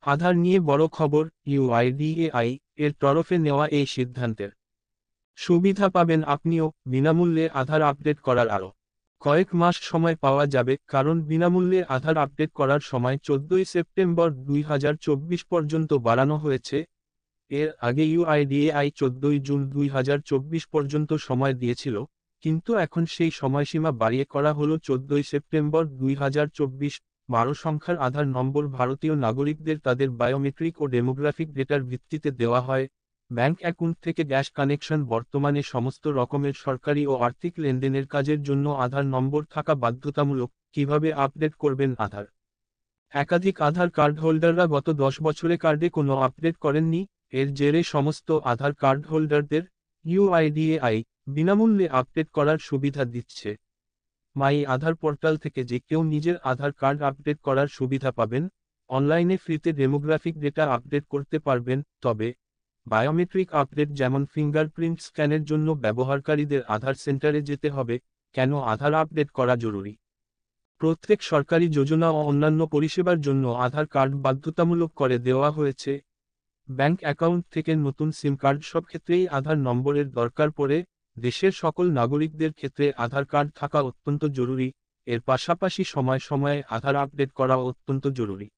আধার নিয়ে বড় খবর, ইউআইডিএআই এর তরফে নেওয়া এই সিদ্ধান্তের সুবিধা পাবেন আপনিও। বিনামূল্যে আধার আপডেট করার আরও কয়েক মাস সময় পাওয়া যাবে, কারণ বিনামূল্যে আধার আপডেট করার সময় 14 সেপ্টেম্বর 2024 পর্যন্ত বাড়ানো হয়েছে। এর আগে ইউআইডিএআই 14 জুন 2024 পর্যন্ত সময় দিয়েছিল, কিন্তু এখন সেই সময়সীমা বাড়িয়ে করা হলো 14 সেপ্টেম্বর 2024। 12 সংখ্যার আধার নম্বর ভারতীয় নাগরিকদের তাদের বায়োমেট্রিক ও ডেমোগ্রাফিক ডেটার ভিত্তিতে দেওয়া হয়। ব্যাংক অ্যাকাউন্ট থেকে গ্যাস কানেকশন, বর্তমানে সমস্ত রকমের সরকারি ও আর্থিক লেনদেনের কাজের জন্য আধার নম্বর থাকা বাধ্যতামূলক। কিভাবে আপডেট করবেন আধার? একাধিক আধার কার্ড হোল্ডাররা গত 10 বছরে কার্ডে কোনো আপডেট করেননি। এর জেরে সমস্ত আধার কার্ড হোল্ডারদের ইউআইডিএআই বিনামূল্যে আপডেট করার সুবিধা দিচ্ছে। মাই আধার পোর্টাল থেকে যে কেউ নিজের আধার কার্ড আপডেট করার সুবিধা পাবেন। অনলাইনে ফ্রিতে ডেমোগ্রাফিক ডেটা আপডেট করতে পারবেন। তবে বায়োমেট্রিক আপডেট যেমন ফিঙ্গারপ্রিন্ট স্ক্যানের জন্য ব্যবহারকারীদের আধার সেন্টারে যেতে হবে। কেন আধার আপডেট করা জরুরি? প্রত্যেক সরকারি যোজনা ও অন্যান্য পরিষেবার জন্য আধার কার্ড বাধ্যতামূলক করে দেওয়া হয়েছে। ব্যাংক অ্যাকাউন্ট থেকে নতুন সিম কার্ড, সব ক্ষেত্রেই আধার নম্বরের দরকার পড়ে। দেশের সকল নাগরিকদের ক্ষেত্রে আধার কার্ড থাকা অত্যন্ত জরুরি। এর পাশাপাশি সময়ে সময়ে আধার আপডেট করা অত্যন্ত জরুরি।